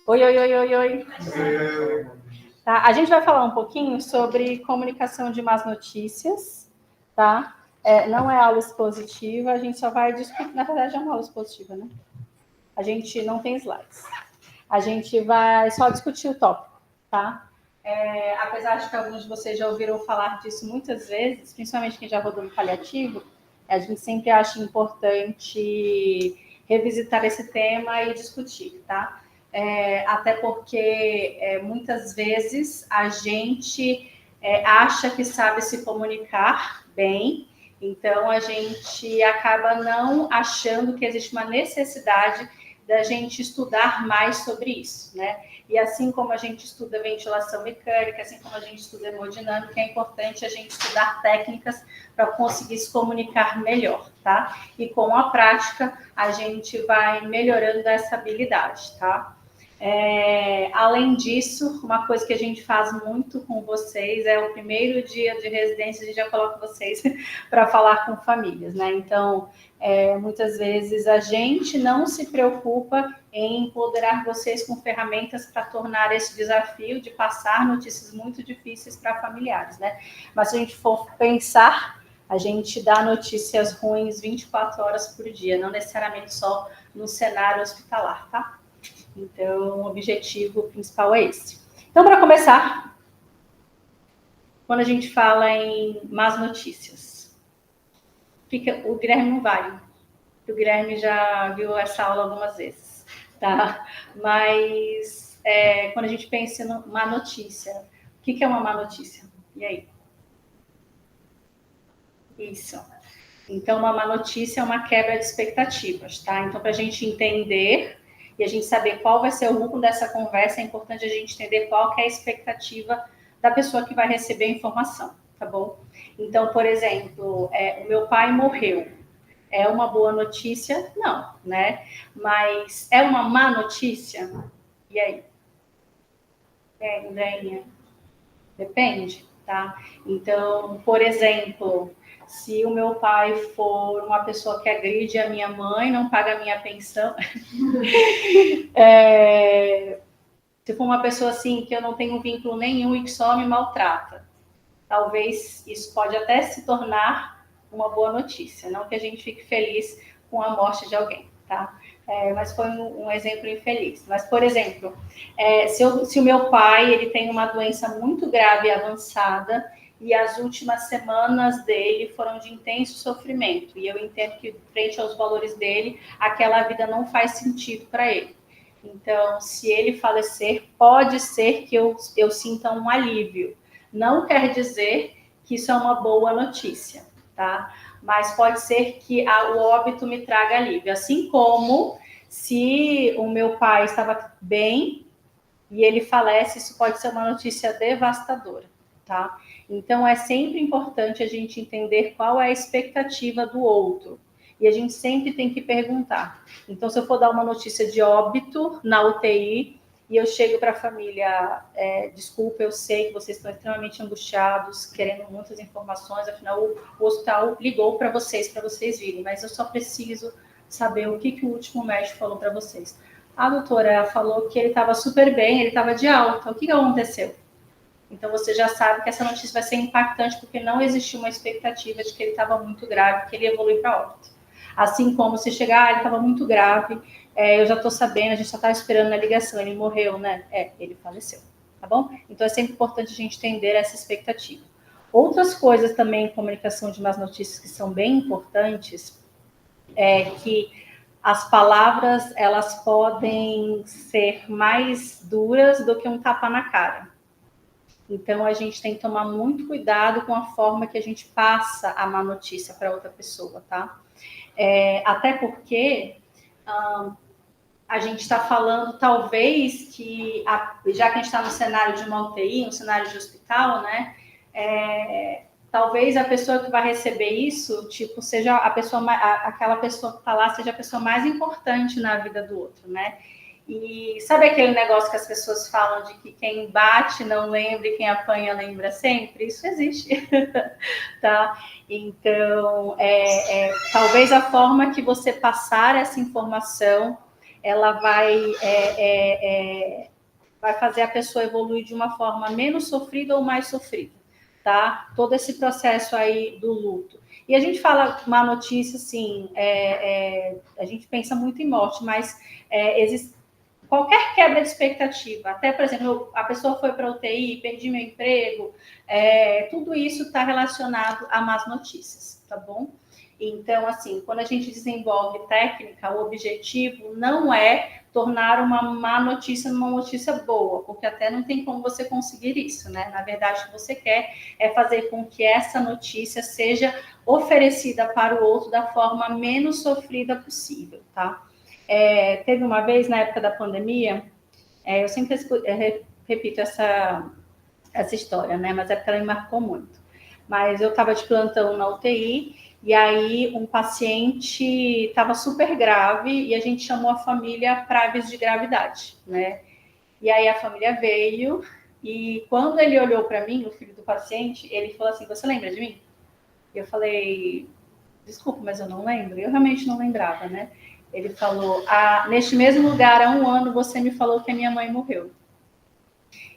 Oi, oi, oi, oi, oi. Tá, a gente vai falar um pouquinho sobre comunicação de más notícias, tá? Não é aula expositiva, a gente só vai discutir. Na verdade, é uma aula expositiva, né? A gente não tem slides. A gente vai só discutir o tópico, tá? Apesar de que alguns de vocês já ouviram falar disso muitas vezes, principalmente quem já rodou no paliativo, a gente sempre acha importante revisitar esse tema e discutir, tá? Até porque muitas vezes a gente acha que sabe se comunicar bem, então a gente acaba não achando que existe uma necessidade da gente estudar mais sobre isso, né? E assim como a gente estuda ventilação mecânica, assim como a gente estuda hemodinâmica, é importante a gente estudar técnicas para conseguir se comunicar melhor, tá? E com a prática, a gente vai melhorando essa habilidade, tá? Além disso, uma coisa que a gente faz muito com vocês é o primeiro dia de residência, a gente já coloca vocês para falar com famílias, né? Então, muitas vezes a gente não se preocupa em empoderar vocês com ferramentas para tornar esse desafio de passar notícias muito difíceis para familiares, né? Mas se a gente for pensar, a gente dá notícias ruins 24 horas por dia, não necessariamente só no cenário hospitalar, tá? Então, o objetivo principal é esse. Então, para começar, quando a gente fala em más notícias, o Guilherme não vai. O Guilherme já viu essa aula algumas vezes, tá? Mas quando a gente pensa numa notícia, o que é uma má notícia? E aí? Isso. Então, uma má notícia é uma quebra de expectativas, tá? Então, para a gente entender e a gente saber qual vai ser o rumo dessa conversa, é importante a gente entender qual que é a expectativa da pessoa que vai receber a informação, tá bom? Então, por exemplo, o meu pai morreu. É uma boa notícia? Não, né? Mas é uma má notícia? E aí? Andréinha? Depende, tá? Então, por exemplo, se o meu pai for uma pessoa que agride a minha mãe, não paga a minha pensão. Se for uma pessoa assim que eu não tenho vínculo nenhum e que só me maltrata, talvez isso pode até se tornar uma boa notícia, não que a gente fique feliz com a morte de alguém, tá? Mas foi um exemplo infeliz. Mas, por exemplo, se o meu pai ele tem uma doença muito grave e avançada e as últimas semanas dele foram de intenso sofrimento, e eu entendo que, frente aos valores dele, aquela vida não faz sentido para ele. Então, se ele falecer, pode ser que eu sinta um alívio. Não quer dizer que isso é uma boa notícia, tá? Mas pode ser que o óbito me traga alívio. Assim como se o meu pai estava bem e ele falece, isso pode ser uma notícia devastadora, tá? Então, é sempre importante a gente entender qual é a expectativa do outro. E a gente sempre tem que perguntar. Então, se eu for dar uma notícia de óbito na UTI, e eu chego para a família, desculpa, eu sei que vocês estão extremamente angustiados, querendo muitas informações, afinal o hospital ligou para vocês virem, mas eu só preciso saber o que o último médico falou para vocês. A doutora falou que ele estava super bem, ele estava de alta, o que aconteceu? Então você já sabe que essa notícia vai ser impactante, porque não existiu uma expectativa de que ele estava muito grave, que ele evoluiu para óbito. Assim como se chegar, ele estava muito grave, eu já estou sabendo, a gente só estava esperando a ligação, ele morreu, né? Ele faleceu, tá bom? Então é sempre importante a gente entender essa expectativa. Outras coisas também em comunicação de más notícias que são bem importantes é que as palavras, elas podem ser mais duras do que um tapa na cara. Então, a gente tem que tomar muito cuidado com a forma que a gente passa a má notícia para outra pessoa, tá? Até porque a gente está falando, talvez, que já que a gente está no cenário de uma UTI, um cenário de hospital, né? Talvez a pessoa que vai receber isso, tipo, seja aquela pessoa que está lá, seja a pessoa mais importante na vida do outro, né? E sabe aquele negócio que as pessoas falam de que quem bate não lembra e quem apanha lembra sempre? Isso existe, tá? Então, talvez a forma que você passar essa informação ela vai fazer a pessoa evoluir de uma forma menos sofrida ou mais sofrida, tá? Todo esse processo aí do luto. E a gente fala uma notícia, assim, a gente pensa muito em morte, mas existe qualquer quebra de expectativa, até, por exemplo, a pessoa foi para a UTI, perdi meu emprego, tudo isso está relacionado a más notícias, tá bom? Então, assim, quando a gente desenvolve técnica, o objetivo não é tornar uma má notícia numa notícia boa, porque até não tem como você conseguir isso, né? Na verdade, o que você quer é fazer com que essa notícia seja oferecida para o outro da forma menos sofrida possível, tá? Teve uma vez, na época da pandemia, eu sempre repito essa história, né? Mas é porque ela me marcou muito. Mas eu estava de plantão na UTI, e aí um paciente estava super grave, e a gente chamou a família para aviso de gravidade, né? E aí a família veio, e quando ele olhou para mim, o filho do paciente, ele falou assim, você lembra de mim? Eu falei, desculpa, mas eu não lembro. Eu realmente não lembrava, né? Ele falou, neste mesmo lugar, há 1 ano, você me falou que a minha mãe morreu.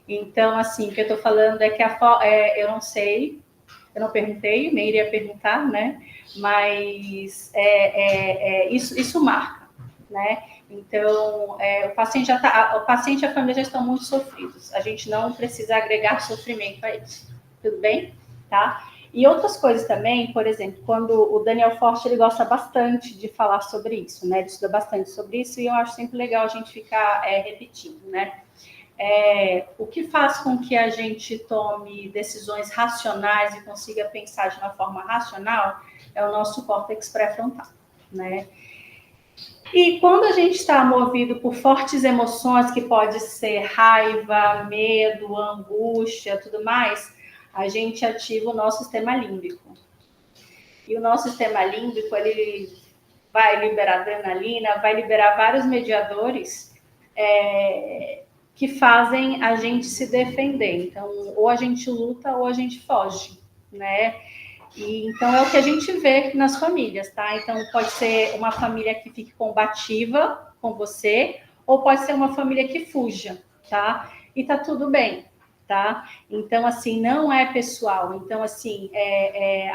Então, assim, o que eu estou falando é que eu não sei, eu não perguntei, nem iria perguntar, né? Mas isso marca, né? Então, o paciente e a família já estão muito sofridos. A gente não precisa agregar sofrimento a isso. Tudo bem? Tá? E outras coisas também, por exemplo, quando o Daniel Forte, ele gosta bastante de falar sobre isso, né? Ele estuda bastante sobre isso e eu acho sempre legal a gente ficar repetindo, né? O que faz com que a gente tome decisões racionais e consiga pensar de uma forma racional é o nosso córtex pré-frontal, né? E quando a gente está movido por fortes emoções, que pode ser raiva, medo, angústia, tudo mais, a gente ativa o nosso sistema límbico. E o nosso sistema límbico, ele vai liberar adrenalina, vai liberar vários mediadores que fazem a gente se defender. Então, ou a gente luta ou a gente foge, né? E, então, é o que a gente vê nas famílias, tá? Então, pode ser uma família que fique combativa com você, ou pode ser uma família que fuja, tá? E tá tudo bem, tá? Então, assim, não é pessoal. Então, assim,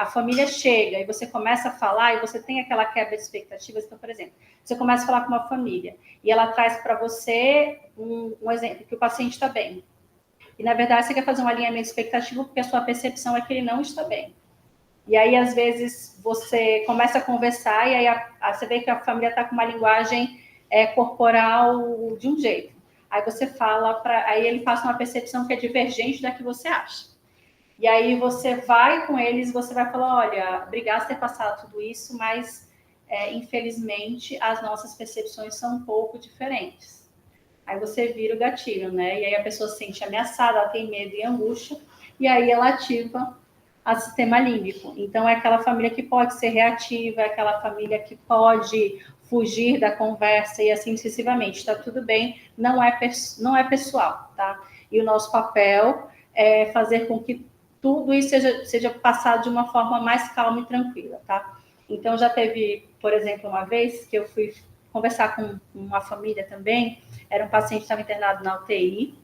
a família chega e você começa a falar e você tem aquela quebra de expectativas. Então, por exemplo, você começa a falar com uma família e ela traz para você um exemplo, que o paciente está bem. E, na verdade, você quer fazer um alinhamento expectativo porque a sua percepção é que ele não está bem. E aí, às vezes, você começa a conversar e aí você vê que a família está com uma linguagem corporal de um jeito. Aí você fala, aí ele passa uma percepção que é divergente da que você acha. E aí você vai com eles, você vai falar, olha, obrigada por ter passado tudo isso, mas infelizmente as nossas percepções são um pouco diferentes. Aí você vira o gatilho, né? E aí a pessoa se sente ameaçada, ela tem medo e angústia, e aí ela ativa o sistema límbico. Então, é aquela família que pode ser reativa, é aquela família que pode fugir da conversa e assim sucessivamente. Está tudo bem, não é pessoal, tá? E o nosso papel é fazer com que tudo isso seja passado de uma forma mais calma e tranquila, tá? Então, já teve, por exemplo, uma vez que eu fui conversar com uma família também, era um paciente que estava internado na UTI,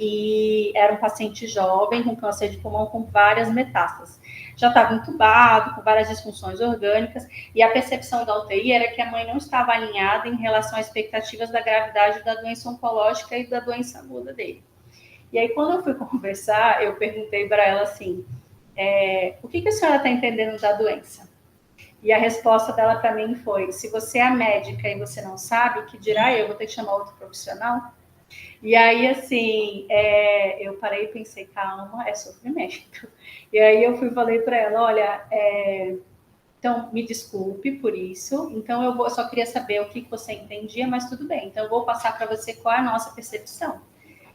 e era um paciente jovem com câncer de pulmão com várias metástases. Já estava entubado, com várias disfunções orgânicas, e a percepção da UTI era que a mãe não estava alinhada em relação às expectativas da gravidade da doença oncológica e da doença aguda dele. E aí, quando eu fui conversar, eu perguntei para ela assim, o que a senhora está entendendo da doença? E a resposta dela para mim foi, se você é médica e você não sabe, que dirá eu, vou ter que chamar outro profissional? E aí, assim, eu parei e pensei, calma, é sofrimento. E aí eu fui e falei para ela, olha, então, me desculpe por isso, então eu só queria saber o que você entendia, mas tudo bem, então eu vou passar para você qual é a nossa percepção.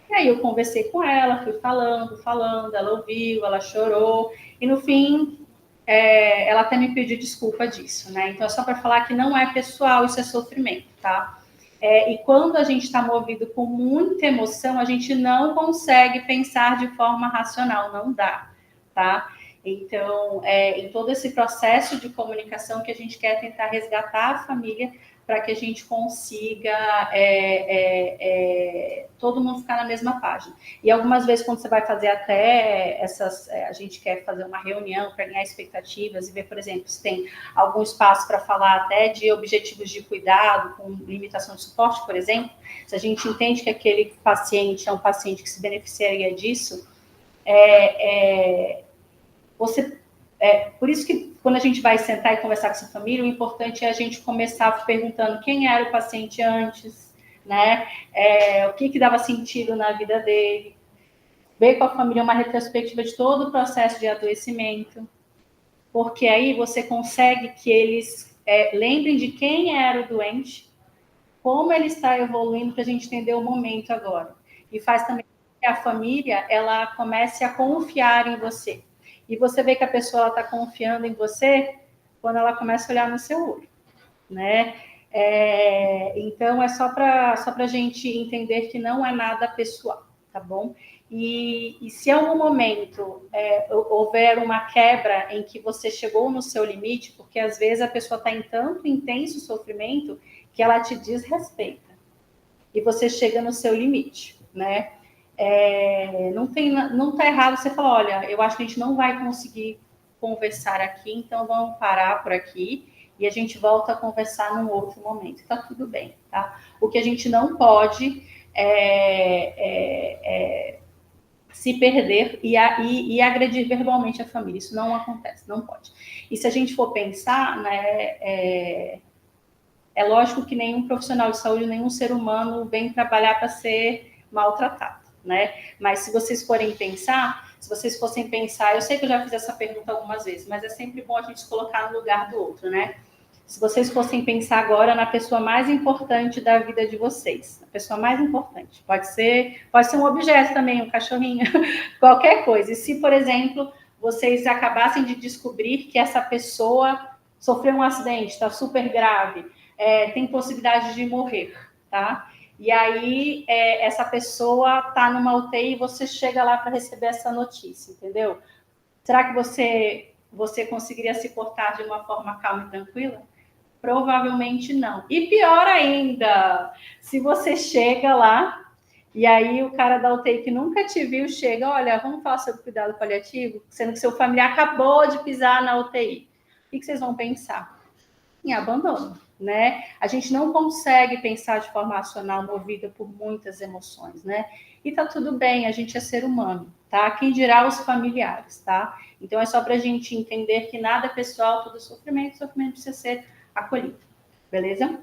E aí eu conversei com ela, fui falando, ela ouviu, ela chorou, e no fim, ela até me pediu desculpa disso, né? Então é só para falar que não é pessoal, isso é sofrimento, tá? E quando a gente está movido com muita emoção, a gente não consegue pensar de forma racional, não dá, tá? Então, em todo esse processo de comunicação que a gente quer tentar resgatar a família para que a gente consiga todo mundo ficar na mesma página. E algumas vezes, quando você vai fazer até a gente quer fazer uma reunião para ganhar expectativas e ver, por exemplo, se tem algum espaço para falar até de objetivos de cuidado, com limitação de suporte, por exemplo, se a gente entende que aquele paciente é um paciente que se beneficiaria disso, por isso que quando a gente vai sentar e conversar com essa família, o importante é a gente começar perguntando quem era o paciente antes, né? O que dava sentido na vida dele, ver com a família uma retrospectiva de todo o processo de adoecimento, porque aí você consegue que eles lembrem de quem era o doente, como ele está evoluindo para a gente entender o momento agora. E faz também que a família ela comece a confiar em você. E você vê que a pessoa está confiando em você quando ela começa a olhar no seu olho, né? Então, é só para a gente entender que não é nada pessoal, tá bom? E se em algum momento houver uma quebra em que você chegou no seu limite, porque às vezes a pessoa está em tanto intenso sofrimento que ela te desrespeita e você chega no seu limite, né? Não está errado você falar, olha, eu acho que a gente não vai conseguir conversar aqui, então vamos parar por aqui e a gente volta a conversar num outro momento. Tá tudo bem, tá? O que a gente não pode se perder e agredir verbalmente a família. Isso não acontece, não pode. E se a gente for pensar, né, é lógico que nenhum profissional de saúde, nenhum ser humano vem trabalhar para ser maltratado, né? Mas se vocês forem pensar, se vocês fossem pensar, eu sei que eu já fiz essa pergunta algumas vezes, mas é sempre bom a gente se colocar no lugar do outro, né? Se vocês fossem pensar agora na pessoa mais importante da vida de vocês, a pessoa mais importante, pode ser um objeto também, um cachorrinho, qualquer coisa. E se, por exemplo, vocês acabassem de descobrir que essa pessoa sofreu um acidente, está super grave, tem possibilidade de morrer, tá? E aí essa pessoa está numa UTI e você chega lá para receber essa notícia, entendeu? Será que você conseguiria se portar de uma forma calma e tranquila? Provavelmente não. E pior ainda, se você chega lá e aí o cara da UTI que nunca te viu chega, olha, vamos falar sobre cuidado paliativo, sendo que seu familiar acabou de pisar na UTI. O que vocês vão pensar? Em abandono, né? A gente não consegue pensar de forma racional, movida por muitas emoções, né? E tá tudo bem, a gente é ser humano, tá? Quem dirá os familiares, tá? Então é só para a gente entender que nada é pessoal, tudo é sofrimento precisa ser acolhido, beleza?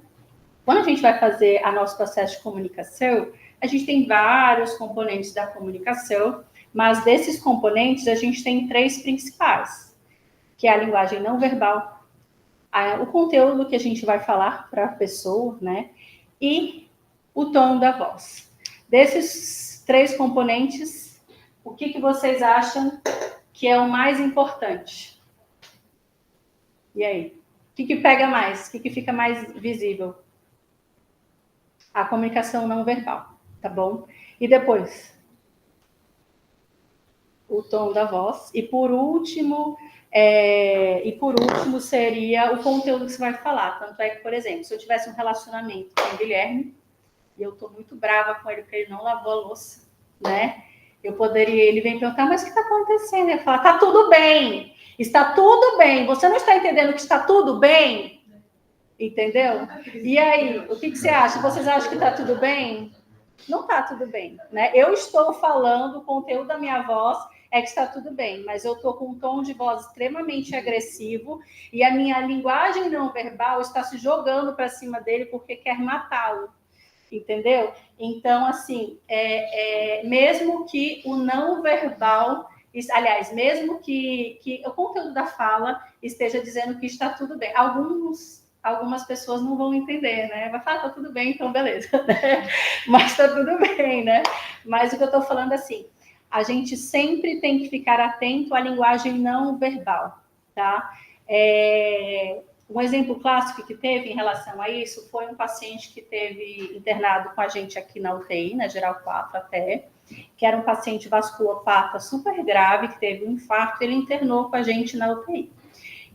Quando a gente vai fazer a nosso processo de comunicação, a gente tem vários componentes da comunicação, mas desses componentes a gente tem 3 principais, que é a linguagem não verbal, o conteúdo que a gente vai falar para a pessoa, né? E o tom da voz. Desses 3 componentes, o que vocês acham que é o mais importante? E aí? O que pega mais? O que fica mais visível? A comunicação não verbal, tá bom? E depois? O tom da voz. E por último seria o conteúdo que você vai falar. Tanto é que, por exemplo, se eu tivesse um relacionamento com o Guilherme, e eu tô muito brava com ele porque ele não lavou a louça, né? Ele vem perguntar, mas o que está acontecendo? Eu falo, tá tudo bem, está tudo bem. Você não está entendendo que está tudo bem? Entendeu? E aí, o que você acha? Vocês acham que está tudo bem? Não está tudo bem, né? Eu estou falando, o conteúdo da minha voz é que está tudo bem, mas eu estou com um tom de voz extremamente agressivo e a minha linguagem não verbal está se jogando para cima dele porque quer matá-lo, entendeu? Então, assim, mesmo que o não verbal, aliás, mesmo que o conteúdo da fala esteja dizendo que está tudo bem, algumas pessoas não vão entender, né? Vai falar, tá tudo bem, então beleza, né? Mas tá tudo bem, né? Mas o que eu tô falando assim, a gente sempre tem que ficar atento à linguagem não verbal, tá? Um exemplo clássico que teve em relação a isso foi um paciente que teve internado com a gente aqui na UTI, na Geral 4 até, que era um paciente vasculopata super grave, que teve um infarto, ele internou com a gente na UTI.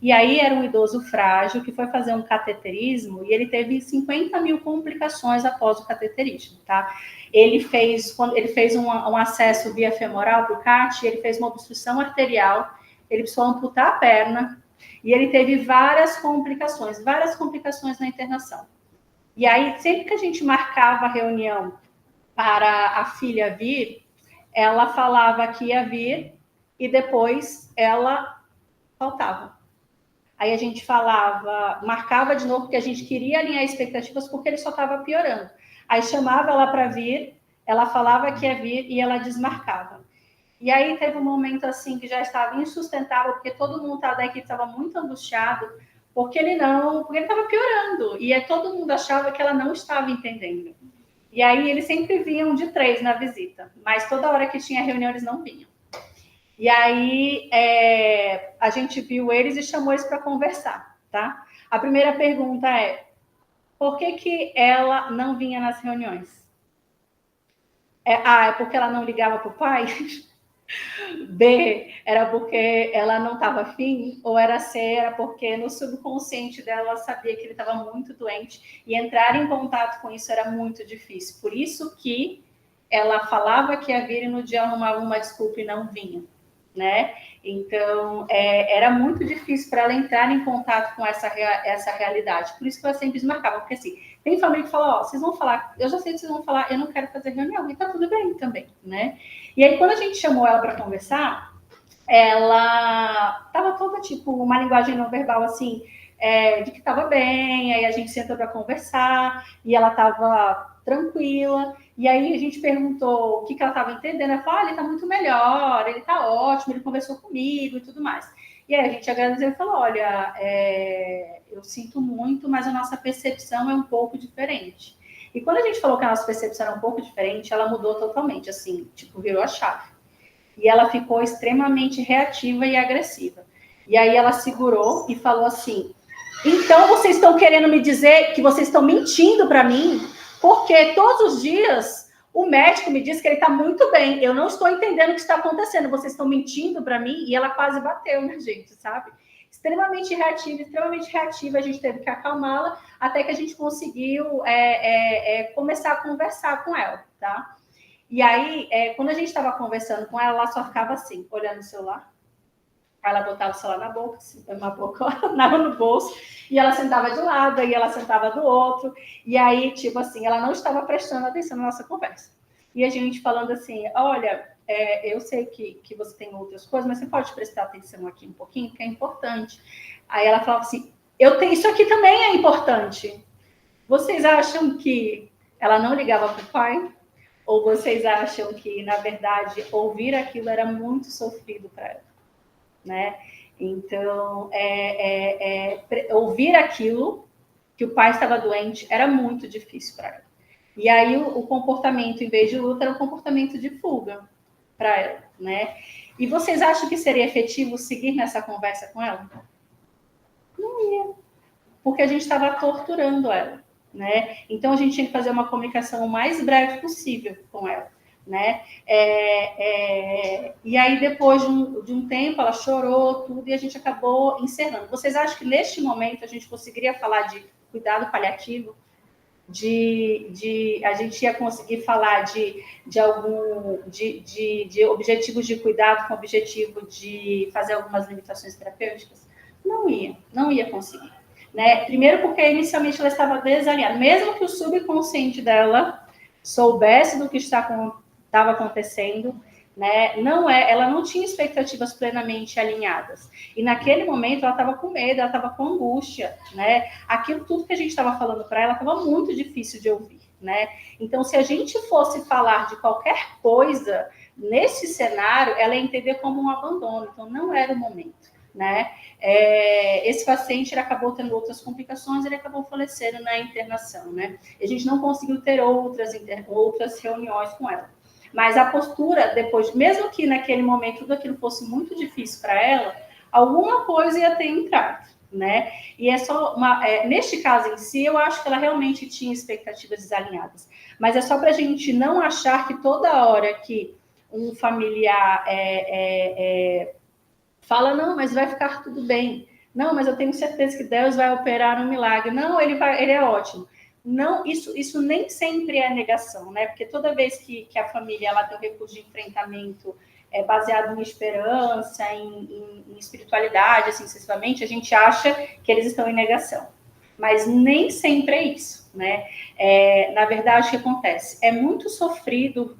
E aí era um idoso frágil que foi fazer um cateterismo e ele teve 50 mil complicações após o cateterismo, tá? Ele fez um acesso via femoral para o CAT, ele fez uma obstrução arterial, ele precisou amputar a perna e ele teve várias complicações na internação. E aí, sempre que a gente marcava a reunião para a filha vir, ela falava que ia vir e depois ela faltava. Aí a gente marcava de novo, porque a gente queria alinhar expectativas, porque ele só estava piorando. Aí chamava ela para vir, ela falava que ia vir e ela desmarcava. E aí teve um momento assim que já estava insustentável, porque todo mundo da equipe estava muito angustiado, porque ele estava piorando. E todo mundo achava que ela não estava entendendo. E aí eles sempre vinham de 3 na visita, mas toda hora que tinha reunião eles não vinham. E aí a gente viu eles e chamou eles para conversar, tá? A primeira pergunta é: por que ela não vinha nas reuniões? É porque ela não ligava para o pai? B, era porque ela não estava afim? Ou era C, era porque no subconsciente dela ela sabia que ele estava muito doente e entrar em contato com isso era muito difícil. Por isso que ela falava que ia vir e no dia arrumava uma desculpa e não vinha, né? Então, era muito difícil para ela entrar em contato com essa realidade. Por isso que ela sempre desmarcava, porque assim, tem família que fala, vocês vão falar, eu já sei que vocês vão falar, eu não quero fazer reunião, e tá tudo bem também, né? E aí, quando a gente chamou ela para conversar, ela estava toda, tipo, uma linguagem não verbal, assim, de que estava bem, aí a gente sentou para conversar, e ela estava tranquila, e aí a gente perguntou o que ela estava entendendo, ela falou, ele está muito melhor, ele está ótimo, ele conversou comigo e tudo mais. E aí a gente agradeceu e falou, olha, eu sinto muito, mas a nossa percepção é um pouco diferente. E quando a gente falou que a nossa percepção era um pouco diferente, ela mudou totalmente, assim, tipo, virou a chave. E ela ficou extremamente reativa e agressiva. E aí ela segurou e falou assim, então vocês estão querendo me dizer que vocês estão mentindo para mim? Porque todos os dias o médico me diz que ele está muito bem. Eu não estou entendendo o que está acontecendo. Vocês estão mentindo para mim? E ela quase bateu na gente, sabe? Extremamente reativa. A gente teve que acalmá-la até que a gente conseguiu começar a conversar com ela, tá? E aí, quando a gente estava conversando com ela, ela só ficava assim, olhando o celular. Ela botava o celular na boca, assim, no bolso, e ela sentava de um lado, e ela sentava do outro. E aí, tipo assim, ela não estava prestando atenção na nossa conversa. E a gente falando assim, olha, eu sei que você tem outras coisas, mas você pode prestar atenção aqui um pouquinho, que é importante. Aí ela falava assim, isso aqui também é importante. Vocês acham que ela não ligava para o pai? Ou vocês acham que, na verdade, ouvir aquilo era muito sofrido para ela, né? Então, ouvir aquilo, que o pai estava doente, era muito difícil para ela. E aí, o comportamento, em vez de luta, era um comportamento de fuga para ela, né? E vocês acham que seria efetivo seguir nessa conversa com ela? Não ia, porque a gente estava torturando ela, né? Então a gente tinha que fazer uma comunicação o mais breve possível com ela, né? E aí depois de um tempo ela chorou tudo e a gente acabou encerrando. Vocês acham que neste momento a gente conseguiria falar de cuidado paliativo? A gente ia conseguir falar de objetivos de cuidado com o objetivo de fazer algumas limitações terapêuticas? Não ia conseguir. Né? Primeiro porque inicialmente ela estava desalinhada. Mesmo que o subconsciente dela soubesse do que estava acontecendo, né? Ela não tinha expectativas plenamente alinhadas. E naquele momento ela estava com medo, ela estava com angústia, né? Aquilo tudo que a gente estava falando para ela estava muito difícil de ouvir, né? Então, se a gente fosse falar de qualquer coisa nesse cenário, ela ia entender como um abandono. Então, não era o momento, né? Esse paciente ele acabou tendo outras complicações, ele acabou falecendo na internação, né? A gente não conseguiu ter outras reuniões com ela. Mas a postura depois, mesmo que naquele momento tudo aquilo fosse muito difícil para ela, alguma coisa ia ter entrado, né? E neste caso em si, eu acho que ela realmente tinha expectativas desalinhadas. Mas é só para a gente não achar que toda hora que um familiar fala, não, mas vai ficar tudo bem. Não, mas eu tenho certeza que Deus vai operar um milagre. Não, ele é ótimo. Não, isso nem sempre é negação, né? Porque toda vez que a família ela tem um recurso de enfrentamento baseado em esperança, em espiritualidade, assim, sucessivamente, a gente acha que eles estão em negação. Mas nem sempre é isso, né? Na verdade, o que acontece? É muito sofrido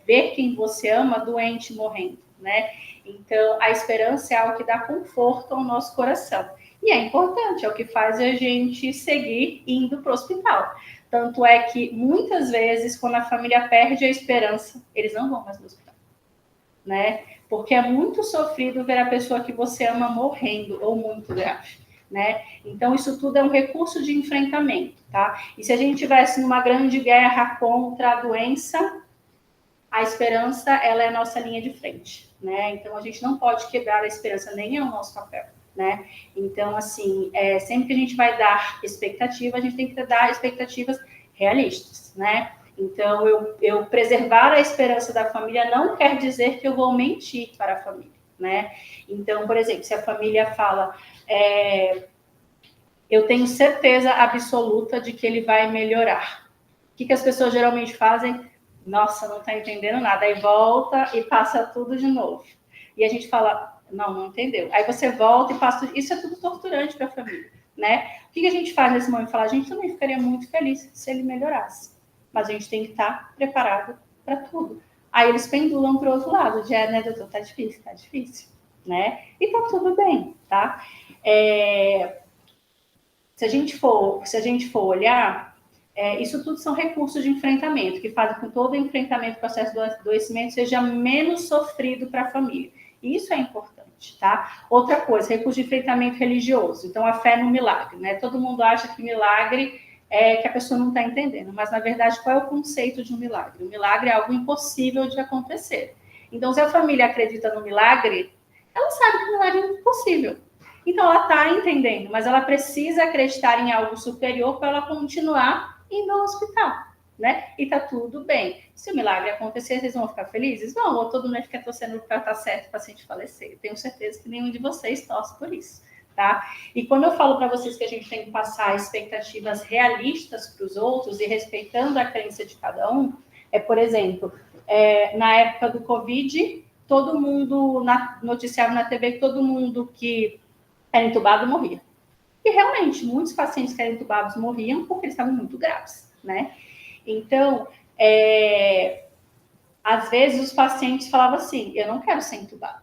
ver quem você ama doente, morrendo, né? Então, a esperança é algo que dá conforto ao nosso coração. E é importante, é o que faz a gente seguir indo para o hospital. Tanto é que, muitas vezes, quando a família perde a esperança, eles não vão mais no hospital, né? Porque é muito sofrido ver a pessoa que você ama morrendo ou muito grave, né? Então, isso tudo é um recurso de enfrentamento, tá? E se a gente tivesse numa grande guerra contra a doença, a esperança, ela é a nossa linha de frente, né? Então, a gente não pode quebrar a esperança, nem é o nosso papel, né? Então, assim, sempre que a gente vai dar expectativa, a gente tem que dar expectativas realistas, né? Então, eu preservar a esperança da família não quer dizer que eu vou mentir para a família, né? Então, por exemplo, se a família fala, eu tenho certeza absoluta de que ele vai melhorar. O que as pessoas geralmente fazem? Nossa, não está entendendo nada. Aí volta e passa tudo de novo. E a gente fala, não entendeu. Aí você volta e passa tudo. Isso é tudo torturante para a família, né? O que a gente faz nesse momento? Fala, a gente também ficaria muito feliz se ele melhorasse. Mas a gente tem que estar preparado para tudo. Aí eles pendulam para o outro lado. Já, né, doutor? Tá difícil, né? E tá tudo bem, tá? Se a gente for olhar, isso tudo são recursos de enfrentamento, que fazem com que todo o enfrentamento, processo do adoecimento, seja menos sofrido para a família. E isso é importante, tá? Outra coisa, recurso de enfrentamento religioso. Então, a fé no milagre, né? Todo mundo acha que milagre é que a pessoa não está entendendo, mas, na verdade, qual é o conceito de um milagre? O milagre é algo impossível de acontecer. Então, se a família acredita no milagre, ela sabe que o milagre é impossível. Então, ela está entendendo, mas ela precisa acreditar em algo superior para ela continuar indo ao hospital, né? E tá tudo bem. Se o milagre acontecer, vocês vão ficar felizes? Não, ou todo mundo fica torcendo para estar certo o paciente falecer. Eu tenho certeza que nenhum de vocês torce por isso, tá? E quando eu falo para vocês que a gente tem que passar expectativas realistas para os outros e respeitando a crença de cada um, por exemplo, na época do Covid, todo mundo, noticiava na TV que todo mundo que era entubado morria. E realmente, muitos pacientes que eram entubados morriam porque eles estavam muito graves, né? Então, às vezes os pacientes falavam assim, eu não quero ser entubado.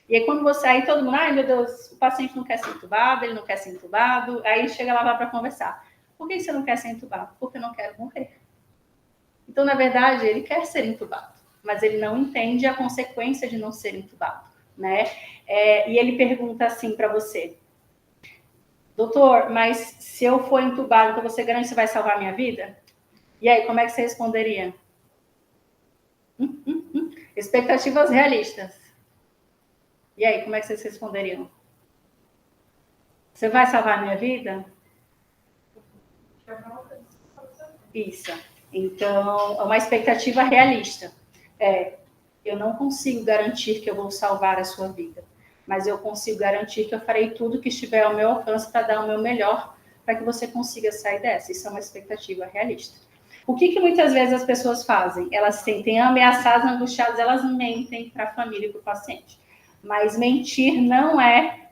E aí quando você, aí todo mundo, ai meu Deus, o paciente não quer ser entubado, ele não quer ser entubado, aí chega lá para conversar. Por que você não quer ser entubado? Porque eu não quero morrer. Então, na verdade, ele quer ser entubado, mas ele não entende a consequência de não ser entubado, né? E ele pergunta assim para você, doutor, mas se eu for entubado, então você garante que você vai salvar a minha vida? E aí, como é que você responderia? Expectativas realistas. E aí, como é que vocês responderiam? Você vai salvar a minha vida? Isso. Então, é uma expectativa realista. Eu não consigo garantir que eu vou salvar a sua vida, mas eu consigo garantir que eu farei tudo que estiver ao meu alcance para dar o meu melhor para que você consiga sair dessa. Isso é uma expectativa realista. O que muitas vezes as pessoas fazem? Elas se sentem ameaçadas, angustiadas, elas mentem para a família e para o paciente. Mas mentir não é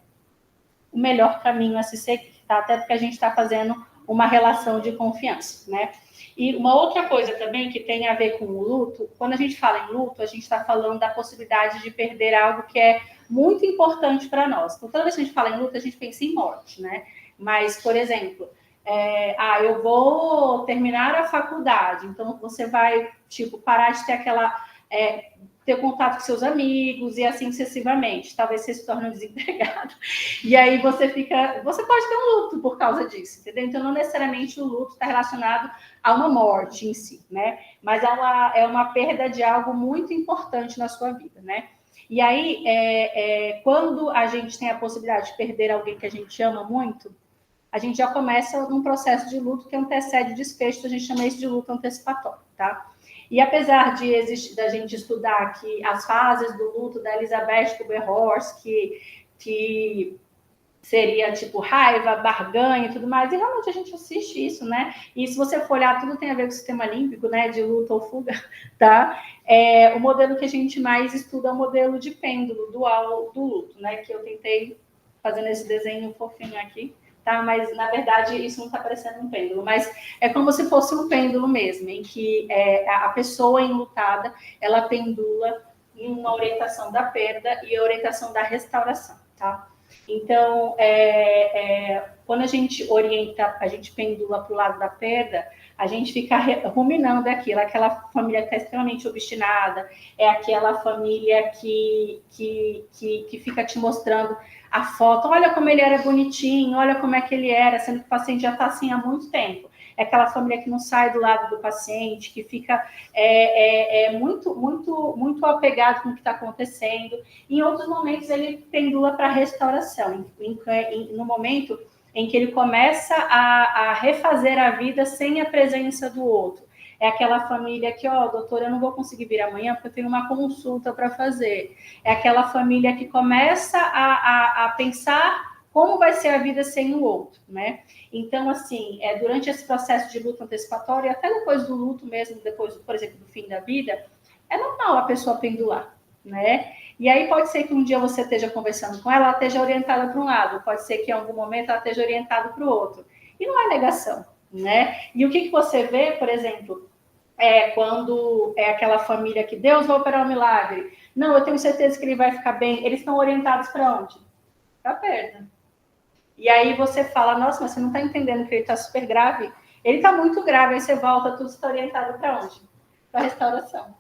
o melhor caminho a se seguir, tá? Até porque a gente está fazendo uma relação de confiança, né? E uma outra coisa também que tem a ver com o luto, quando a gente fala em luto, a gente está falando da possibilidade de perder algo que é muito importante para nós. Então, toda vez que a gente fala em luto, a gente pensa em morte, né? Mas, por exemplo, eu vou terminar a faculdade, então você vai, tipo, parar de ter aquela... ter contato com seus amigos e assim sucessivamente. Talvez você se torne um desempregado. E aí você pode ter um luto por causa disso, entendeu? Então, não necessariamente o luto está relacionado a uma morte em si, né? Mas é uma perda de algo muito importante na sua vida, né? E aí, quando a gente tem a possibilidade de perder alguém que a gente ama muito, a gente já começa num processo de luto que antecede o desfecho, a gente chama isso de luto antecipatório, tá? E apesar de existir, da gente estudar aqui as fases do luto da Elizabeth Kubler-Ross, que seria tipo raiva, barganha e tudo mais, e realmente a gente assiste isso, né? E se você for olhar, tudo tem a ver com o sistema límbico, né? De luta ou fuga, tá? O modelo que a gente mais estuda é o modelo de pêndulo dual do luto, né? Que eu tentei fazendo esse desenho fofinho aqui, tá? Mas na verdade isso não está parecendo um pêndulo, mas é como se fosse um pêndulo mesmo, em que a pessoa enlutada ela pendula em uma orientação da perda e a orientação da restauração, tá? Então, quando a gente orienta, a gente pendula para o lado da perda, a gente fica ruminando aquilo, aquela família que está extremamente obstinada, é aquela família que fica te mostrando a foto, olha como ele era bonitinho, olha como é que ele era, sendo que o paciente já está assim há muito tempo. É aquela família que não sai do lado do paciente, que fica muito apegado com o que está acontecendo. Em outros momentos, ele pendula para a restauração, no momento em que ele começa a refazer a vida sem a presença do outro. É aquela família que, doutor, eu não vou conseguir vir amanhã porque eu tenho uma consulta para fazer. É aquela família que começa a pensar como vai ser a vida sem o outro, né? Então, assim, durante esse processo de luto antecipatório, até depois do luto mesmo, depois, por exemplo, do fim da vida, é normal a pessoa pendular, né? E aí pode ser que um dia você esteja conversando com ela esteja orientada para um lado, pode ser que em algum momento ela esteja orientada para o outro. E não é negação, né? E o que você vê, por exemplo, quando é aquela família que Deus vai operar um milagre. Não, eu tenho certeza que ele vai ficar bem. Eles estão orientados para onde? Para a perda. E aí você fala, nossa, mas você não está entendendo que ele está super grave. Ele está muito grave, aí você volta, tudo está orientado para onde? Para a restauração.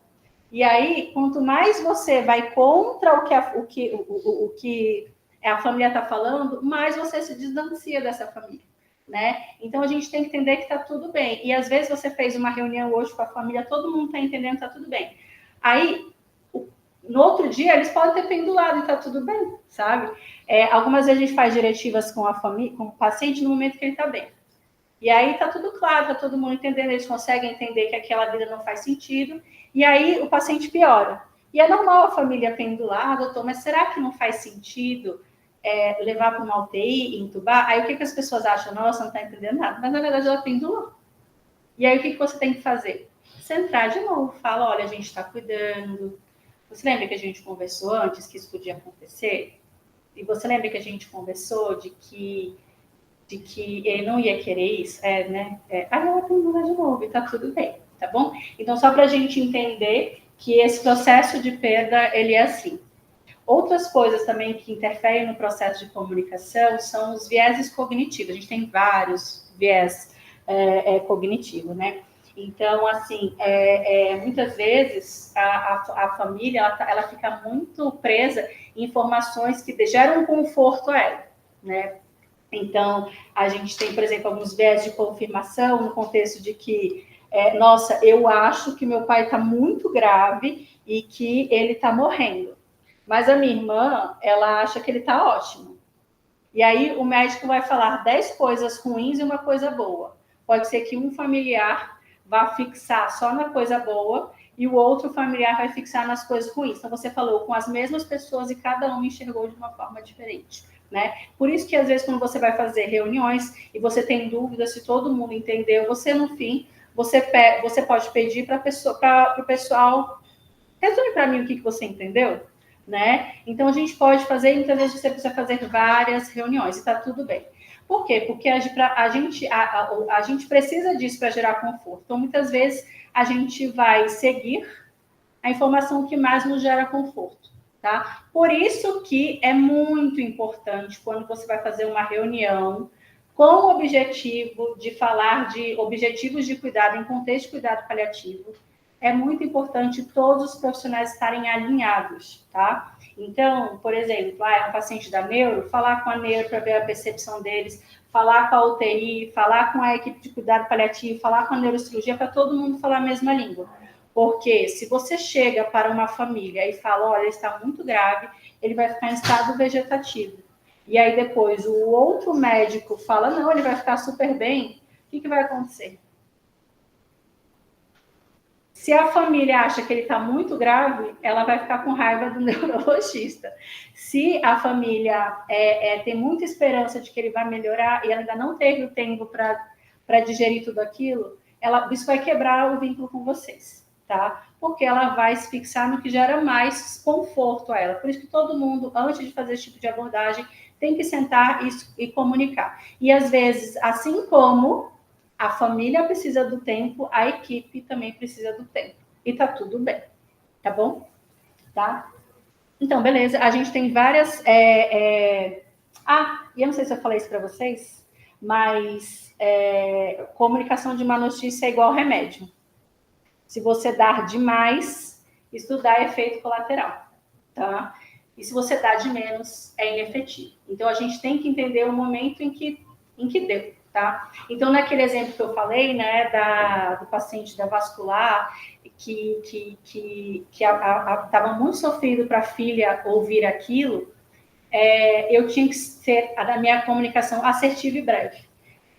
E aí, quanto mais você vai contra o que a família está falando, mais você se distancia dessa família, né? Então, a gente tem que entender que está tudo bem. E, às vezes, você fez uma reunião hoje com a família, todo mundo está entendendo que está tudo bem. Aí, no outro dia, eles podem ter pendulado e está tudo bem, sabe? Algumas vezes a gente faz diretivas com a família, com o paciente no momento que ele está bem. E aí está tudo claro, está todo mundo entendendo, eles conseguem entender que aquela vida não faz sentido, e aí o paciente piora. E é normal a família pendular, doutor, mas será que não faz sentido levar para uma UTI, entubar? Aí o que as pessoas acham? Nossa, não está entendendo nada. Mas na verdade ela pendulou. E aí o que você tem que fazer? Centrar de novo, fala, olha, a gente está cuidando. Você lembra que a gente conversou antes que isso podia acontecer? E você lembra que a gente conversou de que ele não ia querer isso, né? Aí ela pendula de novo e tá tudo bem, tá bom? Então, só para a gente entender que esse processo de perda, ele é assim. Outras coisas também que interferem no processo de comunicação são os vieses cognitivos. A gente tem vários viés cognitivos, né? Então, assim, muitas vezes a família ela fica muito presa em informações que geram conforto a ela, né? Então, a gente tem, por exemplo, alguns viés de confirmação no contexto de que, nossa, eu acho que meu pai está muito grave e que ele está morrendo. Mas a minha irmã, ela acha que ele está ótimo. E aí o médico vai falar 10 coisas ruins e uma coisa boa. Pode ser que um familiar vá fixar só na coisa boa e o outro familiar vai fixar nas coisas ruins. Então, você falou com as mesmas pessoas e cada um enxergou de uma forma diferente. Né? Por isso que, às vezes, quando você vai fazer reuniões e você tem dúvidas se todo mundo entendeu, você, no fim, você pode pedir para o pessoal resume para mim o que você entendeu, né? Então, a gente pode fazer, muitas vezes você precisa fazer várias reuniões e está tudo bem. Por quê? Porque a gente precisa disso para gerar conforto. Então, muitas vezes, a gente vai seguir a informação que mais nos gera conforto. Tá? Por isso que é muito importante quando você vai fazer uma reunião com o objetivo de falar de objetivos de cuidado em contexto de cuidado paliativo, é muito importante todos os profissionais estarem alinhados, tá? Então, por exemplo, um paciente da neuro, falar com a neuro para ver a percepção deles, falar com a UTI, falar com a equipe de cuidado paliativo, falar com a neurocirurgia, para todo mundo falar a mesma língua. Porque se você chega para uma família e fala, olha, ele está muito grave, ele vai ficar em estado vegetativo. E aí depois o outro médico fala, não, ele vai ficar super bem, o que vai acontecer? Se a família acha que ele está muito grave, ela vai ficar com raiva do neurologista. Se a família tem muita esperança de que ele vai melhorar e ela ainda não teve o tempo para digerir tudo aquilo, isso vai quebrar o vínculo com vocês, tá? Porque ela vai se fixar no que gera mais conforto a ela. Por isso que todo mundo, antes de fazer esse tipo de abordagem, tem que sentar e comunicar. E às vezes, assim como a família precisa do tempo, a equipe também precisa do tempo. E tá tudo bem, tá bom? Tá? Então, beleza. A gente tem várias... e eu não sei se eu falei isso para vocês, mas comunicação de má notícia é igual remédio. Se você dar demais, isso dá efeito colateral, tá? E se você dá de menos, é inefetivo. Então, a gente tem que entender o momento em que deu, tá? Então, naquele exemplo que eu falei, né, do paciente da vascular, que estava muito sofrido para a filha ouvir aquilo, eu tinha que ter a minha comunicação assertiva e breve.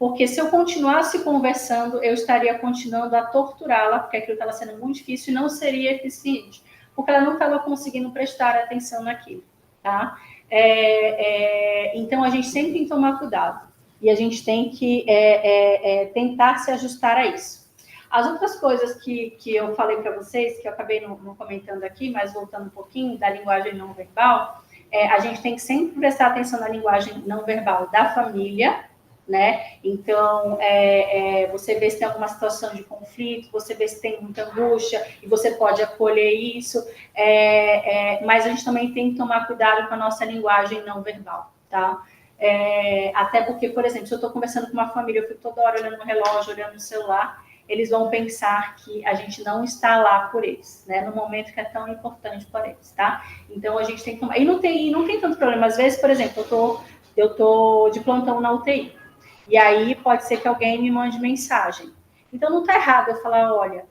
Porque se eu continuasse conversando, eu estaria continuando a torturá-la, porque aquilo estava sendo muito difícil e não seria eficiente, porque ela não estava conseguindo prestar atenção naquilo, tá? Então, a gente sempre tem que tomar cuidado e a gente tem que tentar se ajustar a isso. As outras coisas que eu falei para vocês, que eu acabei não comentando aqui, mas voltando um pouquinho da linguagem não verbal, a gente tem que sempre prestar atenção na linguagem não verbal da família, né? Então, você vê se tem alguma situação de conflito, você vê se tem muita angústia, e você pode acolher isso, mas a gente também tem que tomar cuidado com a nossa linguagem não verbal, tá? Até porque, por exemplo, se eu estou conversando com uma família, eu fico toda hora olhando no relógio, olhando no celular, eles vão pensar que a gente não está lá por eles, né? No momento que é tão importante para eles, tá? Então, a gente tem que tomar... E não tem tanto problema. Às vezes, por exemplo, eu tô de plantão na UTI. E aí pode ser que alguém me mande mensagem. Então, não está errado eu falar, olha,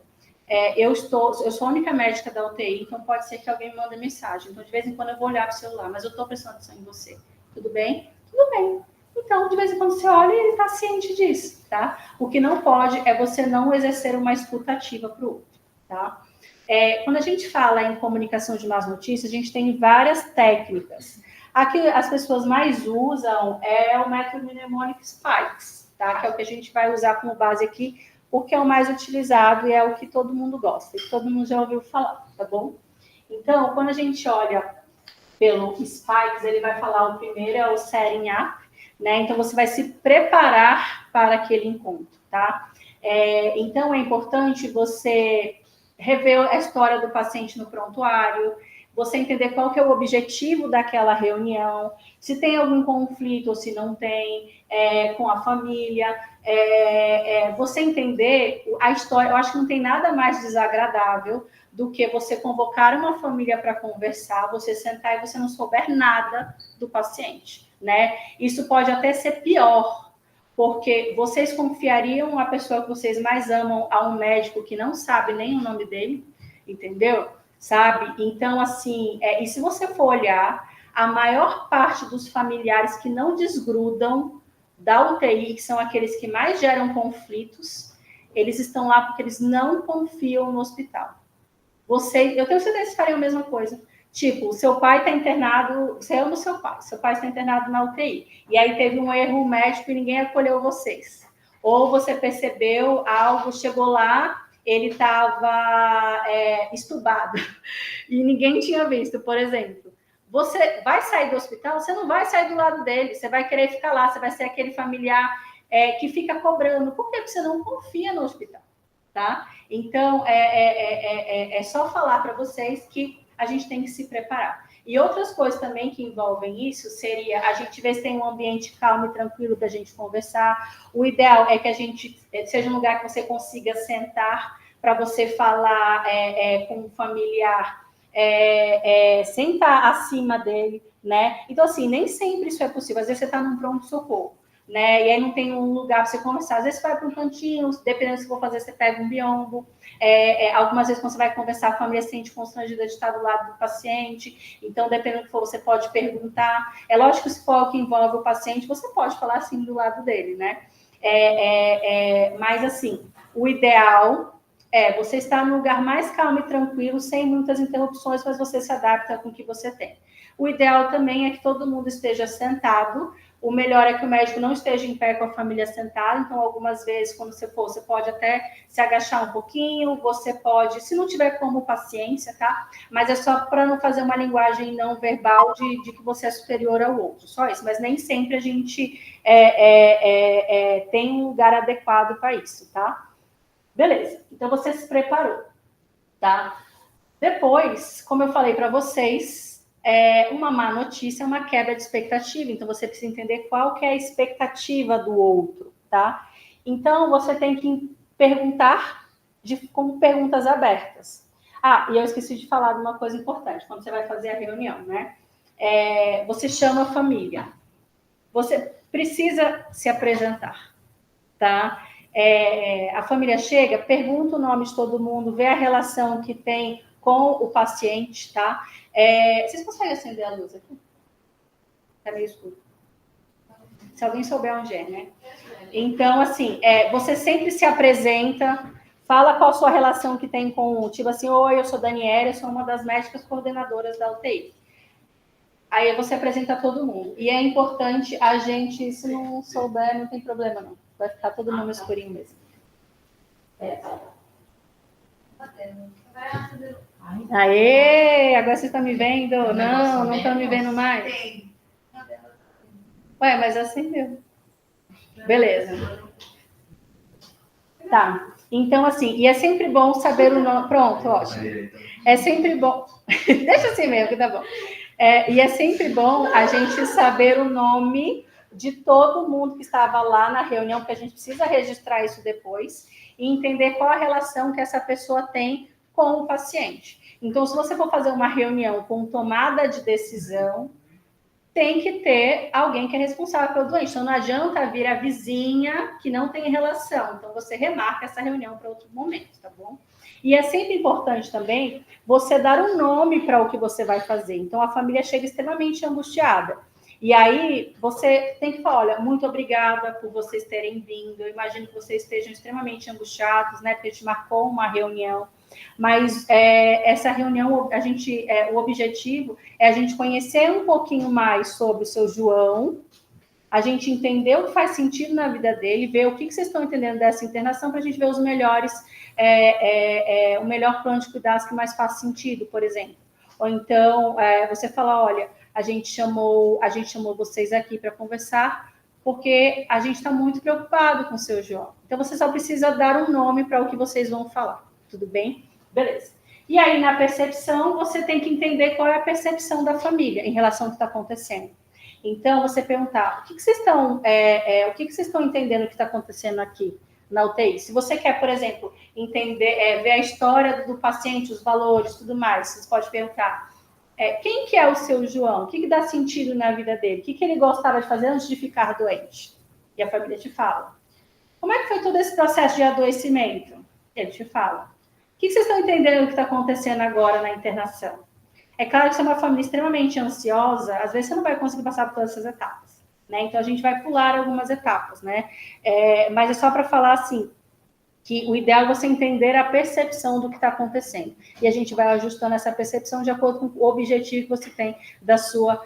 eu sou a única médica da UTI, então pode ser que alguém me mande mensagem. Então, de vez em quando eu vou olhar para o celular, mas eu estou prestando atenção em você. Tudo bem? Tudo bem. Então, de vez em quando você olha e ele está ciente disso, tá? O que não pode é você não exercer uma escuta ativa para o outro, tá? Quando a gente fala em comunicação de más notícias, a gente tem várias técnicas. A que as pessoas mais usam é o método Mnemonic Spikes, tá? Que é o que a gente vai usar como base aqui, porque é o mais utilizado e é o que todo mundo gosta, e todo mundo já ouviu falar, tá bom? Então, quando a gente olha pelo Spikes, ele vai falar o primeiro é o setting up, né? Então, você vai se preparar para aquele encontro, tá? Então, é importante você rever a história do paciente no prontuário, você entender qual que é o objetivo daquela reunião, se tem algum conflito ou se não tem, com a família, você entender a história. Eu acho que não tem nada mais desagradável do que você convocar uma família para conversar, você sentar e você não souber nada do paciente, né? Isso pode até ser pior, porque vocês confiariam a pessoa que vocês mais amam a um médico que não sabe nem o nome dele, entendeu? Sabe? Então, assim, e se você for olhar, a maior parte dos familiares que não desgrudam da UTI, que são aqueles que mais geram conflitos, eles estão lá porque eles não confiam no hospital. Eu tenho certeza que fariam a mesma coisa. Tipo, seu pai está internado, você ama o seu pai está internado na UTI, e aí teve um erro médico e ninguém acolheu vocês. Ou você percebeu algo, chegou lá, ele estava estubado, e ninguém tinha visto, por exemplo. Você vai sair do hospital, você não vai sair do lado dele, você vai querer ficar lá, você vai ser aquele familiar que fica cobrando. Por quê? Porque você não confia no hospital, tá? Então, é só falar para vocês que a gente tem que se preparar. E outras coisas também que envolvem isso seria a gente ver se tem um ambiente calmo e tranquilo da gente conversar. O ideal é que a gente seja um lugar que você consiga sentar para você falar com um familiar sem estar acima dele, né? Então, assim, nem sempre isso é possível. Às vezes você está num pronto-socorro, né? E aí não tem um lugar para você conversar. Às vezes você vai para um cantinho, dependendo do que for fazer, você pega um biombo. Algumas vezes, quando você vai conversar, a família se sente constrangida de estar do lado do paciente. Então, dependendo do que for, você pode perguntar. É lógico que se for algo que envolve o paciente, você pode falar assim do lado dele, né? Mas, assim, o ideal Você está num lugar mais calmo e tranquilo, sem muitas interrupções, mas você se adapta com o que você tem. O ideal também é que todo mundo esteja sentado. O melhor é que o médico não esteja em pé com a família sentada. Então, algumas vezes, quando você for, você pode até se agachar um pouquinho. Você pode, se não tiver como, paciência, tá? Mas é só para não fazer uma linguagem não verbal de que você é superior ao outro. Só isso. Mas nem sempre a gente tem um lugar adequado para isso, tá? Beleza, então você se preparou, tá? Depois, como eu falei para vocês, uma má notícia é uma quebra de expectativa, então você precisa entender qual que é a expectativa do outro, tá? Então, você tem que perguntar com perguntas abertas. Ah, e eu esqueci de falar de uma coisa importante, quando você vai fazer a reunião, né? Você chama a família. Você precisa se apresentar, tá? A família chega, pergunta o nome de todo mundo, vê a relação que tem com o paciente, tá? Vocês conseguem acender a luz aqui? Tá meio escuro. Se alguém souber onde é, né? Então, assim, você sempre se apresenta, fala qual a sua relação que tem com, tipo assim, oi, eu sou Daniela, eu sou uma das médicas coordenadoras da UTI. Aí você apresenta todo mundo. E é importante a gente, se não souber, não tem problema não. Vai ficar todo mundo escurinho mesmo. Aê, agora vocês estão me vendo? Não estão me vendo mais? Ué, mas assim deu. Beleza. Tá. Então, assim, e é sempre bom saber o nome. Pronto, ótimo. É sempre bom. Deixa assim mesmo, que tá bom. E é sempre bom a gente saber o nome de todo mundo que estava lá na reunião, porque a gente precisa registrar isso depois e entender qual a relação que essa pessoa tem com o paciente. Então, se você for fazer uma reunião com tomada de decisão, tem que ter alguém que é responsável pelo doente. Então, não adianta vir a vizinha que não tem relação. Então, você remarca essa reunião para outro momento, tá bom? E é sempre importante também você dar um nome para o que você vai fazer. Então, a família chega extremamente angustiada. E aí, você tem que falar, olha, muito obrigada por vocês terem vindo. Eu imagino que vocês estejam extremamente angustiados, né? Porque a gente marcou uma reunião. Mas essa reunião, o objetivo é a gente conhecer um pouquinho mais sobre o seu João, a gente entender o que faz sentido na vida dele, ver o que vocês estão entendendo dessa internação, para a gente ver os melhores, o melhor plano de cuidados que mais faz sentido, por exemplo. Ou então, você fala, olha, a gente chamou vocês aqui para conversar, porque a gente está muito preocupado com o seu João. Então, você só precisa dar um nome para o que vocês vão falar. Tudo bem? Beleza. E aí, na percepção, você tem que entender qual é a percepção da família em relação ao que está acontecendo. Então, você perguntar, o que vocês estão entendendo que está acontecendo aqui na UTI? Se você quer, por exemplo, entender, ver a história do paciente, os valores, tudo mais, você pode perguntar, quem que é o seu João? O que dá sentido na vida dele? O que ele gostava de fazer antes de ficar doente? E a família te fala. Como é que foi todo esse processo de adoecimento? Ele te fala. O que vocês estão entendendo do que está acontecendo agora na internação? É claro que se é uma família extremamente ansiosa, às vezes você não vai conseguir passar por todas essas etapas, né? Então a gente vai pular algumas etapas, né? Mas é só para falar assim, que o ideal é você entender a percepção do que está acontecendo. E a gente vai ajustando essa percepção de acordo com o objetivo que você tem da sua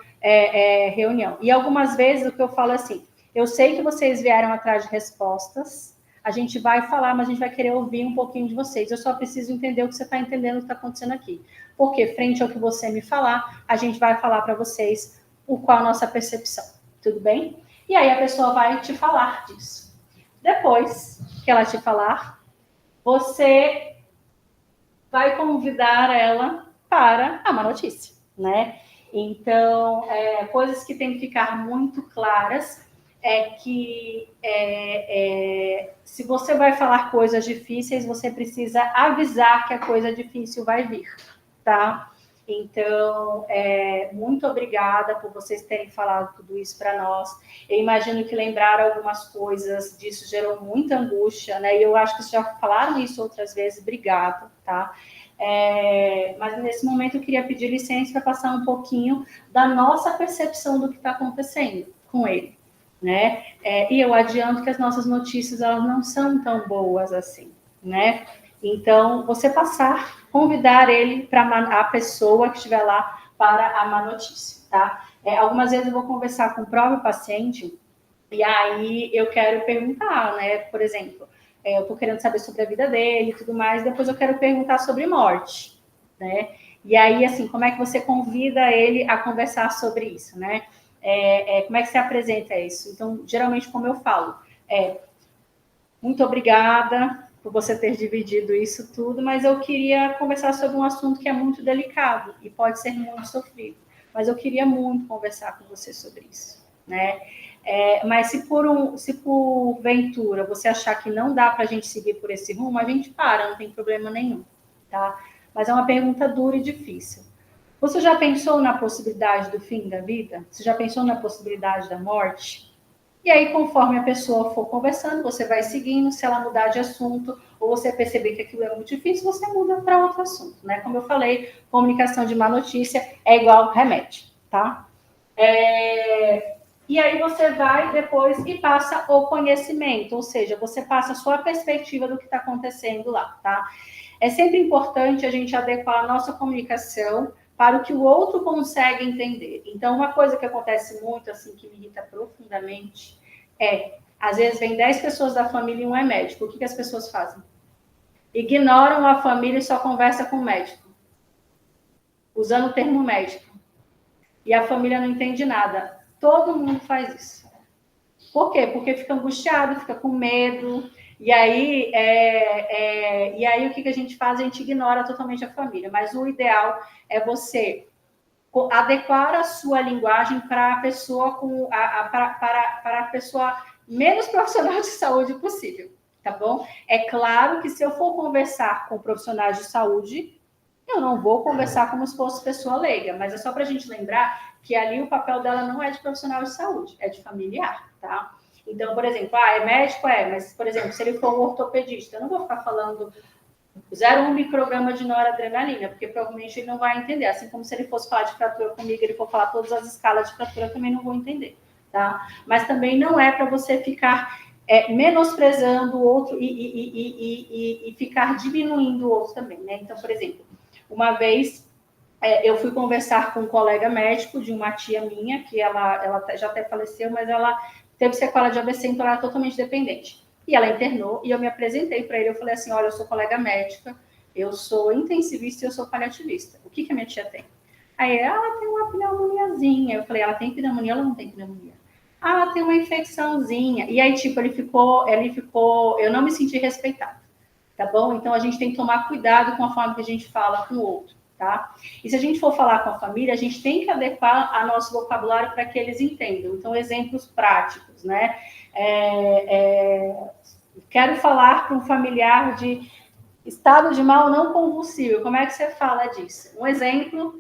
reunião. E algumas vezes o que eu falo é assim, eu sei que vocês vieram atrás de respostas, a gente vai falar, mas a gente vai querer ouvir um pouquinho de vocês. Eu só preciso entender o que você está entendendo, o que está acontecendo aqui. Porque, frente ao que você me falar, a gente vai falar para vocês qual a nossa percepção. Tudo bem? E aí a pessoa vai te falar disso. Depois que ela te falar, você vai convidar ela para a má notícia, né? Então, coisas que têm que ficar muito claras é que se você vai falar coisas difíceis, você precisa avisar que a coisa difícil vai vir, tá? Então, muito obrigada por vocês terem falado tudo isso para nós. Eu imagino que lembrar algumas coisas disso gerou muita angústia, né? E eu acho que vocês já falaram isso outras vezes. Obrigado, tá? Mas nesse momento eu queria pedir licença para passar um pouquinho da nossa percepção do que está acontecendo com ele, né? E eu adianto que as nossas notícias elas não são tão boas assim, né? Então, você convidar ele para a pessoa que estiver lá para a má notícia, tá? Algumas vezes eu vou conversar com o próprio paciente e aí eu quero perguntar, né? Por exemplo, eu estou querendo saber sobre a vida dele e tudo mais, depois eu quero perguntar sobre morte, né? E aí, assim, como é que você convida ele a conversar sobre isso, né? Como é que você apresenta isso? Então, geralmente, como eu falo, muito obrigada por você ter dividido isso tudo, mas eu queria conversar sobre um assunto que é muito delicado e pode ser muito sofrido. Mas eu queria muito conversar com você sobre isso, né? Mas se por ventura você achar que não dá para a gente seguir por esse rumo, a gente para, não tem problema nenhum, tá? Mas é uma pergunta dura e difícil. Você já pensou na possibilidade do fim da vida? Você já pensou na possibilidade da morte? E aí, conforme a pessoa for conversando, você vai seguindo. Se ela mudar de assunto ou você perceber que aquilo é muito difícil, você muda para outro assunto, né? Como eu falei, comunicação de má notícia é igual remédio, tá? E aí você vai depois e passa o conhecimento, ou seja, você passa a sua perspectiva do que está acontecendo lá, tá? É sempre importante a gente adequar a nossa comunicação para o que o outro consegue entender. Então, uma coisa que acontece muito, assim, que me irrita profundamente, às vezes vem 10 pessoas da família e um é médico. O que as pessoas fazem? Ignoram a família e só conversa com o médico, usando o termo médico. E a família não entende nada. Todo mundo faz isso. Por quê? Porque fica angustiado, fica com medo. E aí, o que a gente faz? A gente ignora totalmente a família. Mas o ideal é você adequar a sua linguagem para a pessoa para a pessoa menos profissional de saúde possível, tá bom? É claro que se eu for conversar com profissionais de saúde, eu não vou conversar como se fosse pessoa leiga, mas é só para a gente lembrar que ali o papel dela não é de profissional de saúde, é de familiar, tá? Então, por exemplo, é médico? Mas, por exemplo, se ele for um ortopedista, eu não vou ficar falando 0,1 micrograma de noradrenalina, porque provavelmente ele não vai entender. Assim como se ele fosse falar de fratura comigo, ele for falar todas as escalas de fratura, eu também não vou entender, tá? Mas também não é para você ficar menosprezando o outro e ficar diminuindo o outro também, né? Então, por exemplo, uma vez eu fui conversar com um colega médico de uma tia minha, que ela já até faleceu, mas ela teve sequela de AVC, então ela era totalmente dependente. E ela internou, e eu me apresentei para ele, eu falei assim, olha, eu sou colega médica, eu sou intensivista e eu sou paliativista. O que a minha tia tem? Aí ela tem uma pneumoniazinha. Eu falei, ela tem pneumonia, ela não tem pneumonia. Ela tem uma infecçãozinha. E aí, tipo, ele ficou, eu não me senti respeitado, tá bom? Então, a gente tem que tomar cuidado com a forma que a gente fala com o outro, tá? E se a gente for falar com a família, a gente tem que adequar a nosso vocabulário para que eles entendam. Então, exemplos práticos, né? Quero falar para um familiar de estado de mal não convulsivo. Como é que você fala disso? Um exemplo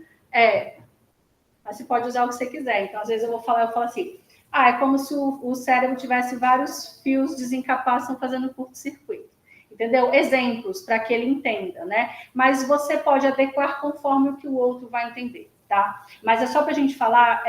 mas você pode usar o que você quiser. Então, às vezes eu falo assim, é como se o cérebro tivesse vários fios desencapados fazendo curto-circuito. Entendeu? Exemplos para que ele entenda, né? Mas você pode adequar conforme o que o outro vai entender, tá? Mas é só para a gente falar,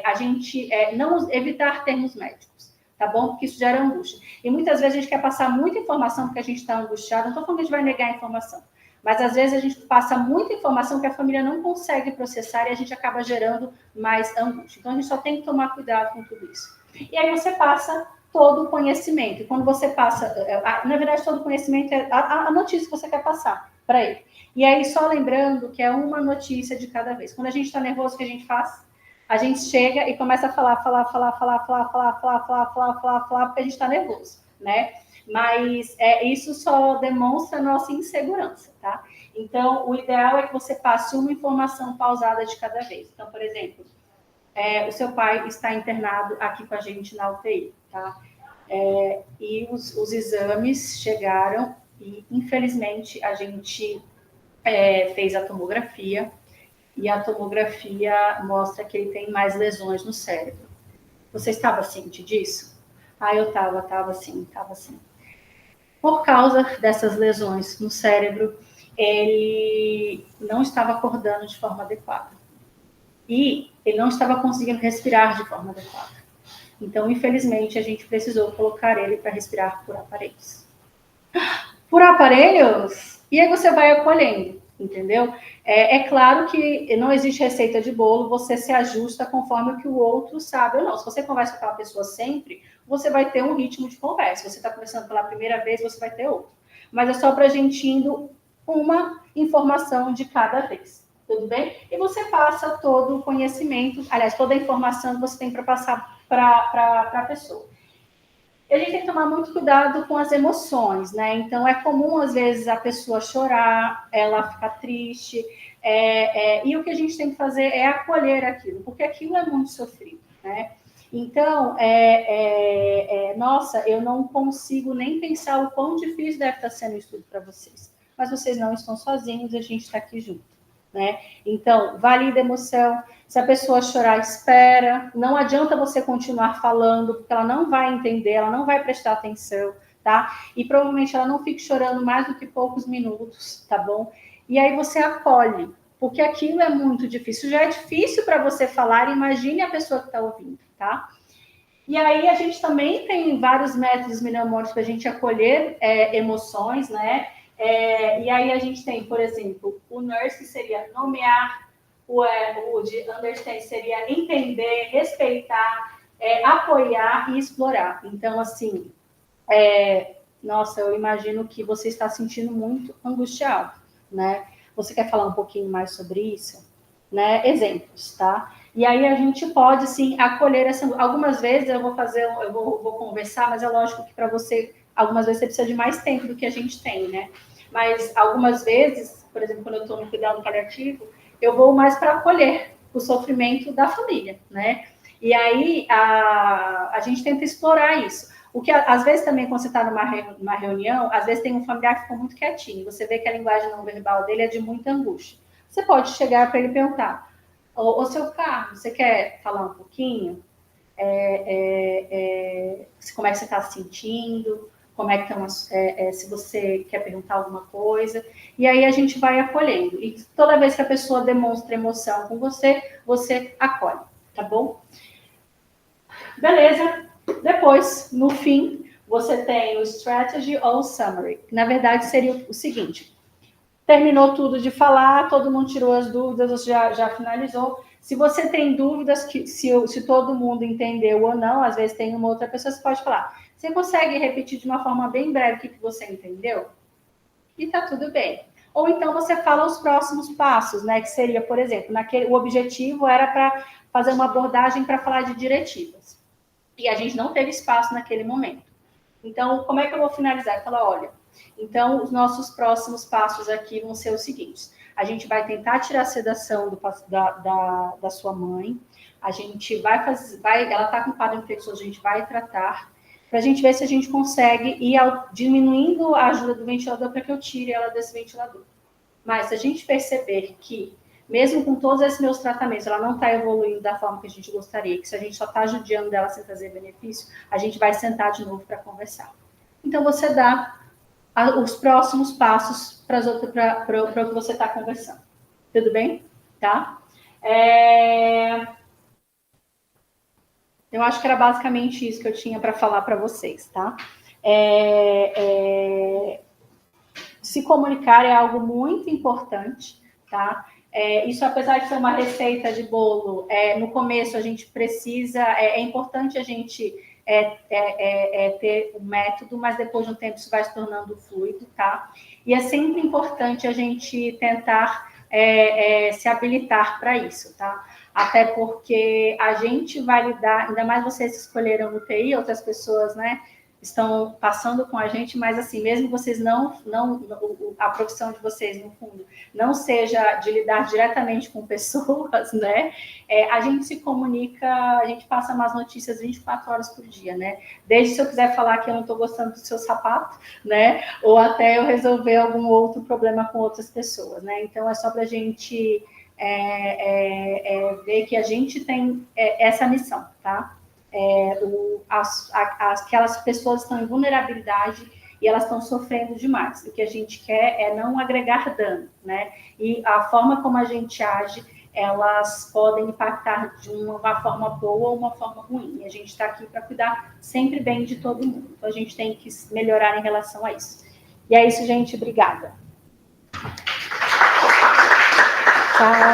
a gente não evitar termos médicos, tá bom? Porque isso gera angústia. E muitas vezes a gente quer passar muita informação porque a gente está angustiado. Não estou falando que a gente vai negar a informação, mas às vezes a gente passa muita informação que a família não consegue processar e a gente acaba gerando mais angústia. Então a gente só tem que tomar cuidado com tudo isso. E aí você passa todo o conhecimento. E quando você passa, na verdade, todo o conhecimento é a notícia que você quer passar para ele. E aí, só lembrando que é uma notícia de cada vez. Quando a gente está nervoso, o que a gente faz? A gente chega e começa a falar, porque a gente está nervoso, né? Mas isso só demonstra a nossa insegurança, tá? Então, o ideal é que você passe uma informação pausada de cada vez. Então, por exemplo, o seu pai está internado aqui com a gente na UTI, tá? E os exames chegaram e, infelizmente, a gente fez a tomografia e a tomografia mostra que ele tem mais lesões no cérebro. Você estava ciente disso? Eu estava sim. Por causa dessas lesões no cérebro, ele não estava acordando de forma adequada. E ele não estava conseguindo respirar de forma adequada. Então, infelizmente, a gente precisou colocar ele para respirar por aparelhos. Por aparelhos, e aí você vai acolhendo, entendeu? É claro que não existe receita de bolo, você se ajusta conforme o que o outro sabe ou não. Se você conversa com aquela pessoa sempre, você vai ter um ritmo de conversa. Se você está conversando pela primeira vez, você vai ter outro. Mas é só para a gente indo uma informação de cada vez, tudo bem? E você passa todo o conhecimento, aliás, toda a informação que você tem para passar para a pessoa. E a gente tem que tomar muito cuidado com as emoções, né? Então, é comum, às vezes, a pessoa chorar, ela ficar triste, e o que a gente tem que fazer é acolher aquilo, porque aquilo é muito sofrido, né? Então, nossa, eu não consigo nem pensar o quão difícil deve estar sendo isso tudo para vocês. Mas vocês não estão sozinhos, a gente está aqui junto, né? Então, valida a emoção. Se a pessoa chorar, espera. Não adianta você continuar falando, porque ela não vai entender, ela não vai prestar atenção, tá? E provavelmente ela não fique chorando mais do que poucos minutos, tá bom? E aí você acolhe, porque aquilo é muito difícil. Já é difícil para você falar, imagine a pessoa que está ouvindo, tá? E aí a gente também tem vários métodos mnemônicos para a gente acolher emoções, né? E aí a gente tem, por exemplo, o nurse, que seria nomear, o de understand seria entender, respeitar, apoiar e explorar. Então, assim, nossa, eu imagino que você está sentindo muito angustiado, né? Você quer falar um pouquinho mais sobre isso? Né? Exemplos, tá? E aí a gente pode, sim, acolher essa... Algumas vezes eu vou conversar, mas é lógico que para você, algumas vezes você precisa de mais tempo do que a gente tem, né? Mas algumas vezes, por exemplo, quando eu estou no cuidado paliativo, eu vou mais para acolher o sofrimento da família, né? E aí a gente tenta explorar isso. O que, às vezes, também, quando você está numa reunião, às vezes tem um familiar que ficou muito quietinho. Você vê que a linguagem não verbal dele é de muita angústia. Você pode chegar para ele e perguntar: ô seu Carlos, você quer falar um pouquinho? Como é que você está se sentindo? Como é que estão se você quer perguntar alguma coisa? E aí a gente vai acolhendo. E toda vez que a pessoa demonstra emoção com você, você acolhe, tá bom? Beleza. Depois, no fim, você tem o strategy ou summary. Na verdade, seria o seguinte: terminou tudo de falar, todo mundo tirou as dúvidas, você já finalizou. Se você tem dúvidas, se todo mundo entendeu ou não, às vezes tem uma outra pessoa, você pode falar. Você consegue repetir de uma forma bem breve o que você entendeu? E tá tudo bem. Ou então você fala os próximos passos, né? Que seria, por exemplo, o objetivo era para fazer uma abordagem para falar de diretivas. E a gente não teve espaço naquele momento. Então, como é que eu vou finalizar? Falar, olha, então os nossos próximos passos aqui vão ser os seguintes: a gente vai tentar tirar a sedação da sua mãe, a gente ela está com quadro infeccioso, a gente vai tratar, para a gente ver se a gente consegue ir diminuindo a ajuda do ventilador para que eu tire ela desse ventilador. Mas se a gente perceber que, mesmo com todos esses meus tratamentos, ela não está evoluindo da forma que a gente gostaria, que se a gente só está judiando dela sem trazer benefício, a gente vai sentar de novo para conversar. Então, você dá os próximos passos para o que você está conversando. Tudo bem? Tá? Eu acho que era basicamente isso que eu tinha para falar para vocês, tá? Se comunicar é algo muito importante, tá? Isso, apesar de ser uma receita de bolo, no começo a gente precisa, é importante a gente ter um método, mas depois de um tempo isso vai se tornando fluido, tá? E é sempre importante a gente tentar se habilitar para isso, tá? Até porque a gente vai lidar, ainda mais vocês que escolheram o TI, outras pessoas, né, estão passando com a gente, mas assim, mesmo vocês não a profissão de vocês, no fundo, não seja de lidar diretamente com pessoas, né? A gente se comunica, a gente passa umas notícias 24 horas por dia, né? Desde se eu quiser falar que eu não estou gostando do seu sapato, né? Ou até eu resolver algum outro problema com outras pessoas, né? Então, é só para a gente ver que a gente tem essa missão, tá? Aquelas pessoas estão em vulnerabilidade e elas estão sofrendo demais. O que a gente quer é não agregar dano, né? E a forma como a gente age, elas podem impactar de uma forma boa ou uma forma ruim. E a gente está aqui para cuidar sempre bem de todo mundo. Então, a gente tem que melhorar em relação a isso. E é isso, gente. Obrigada. Tchau.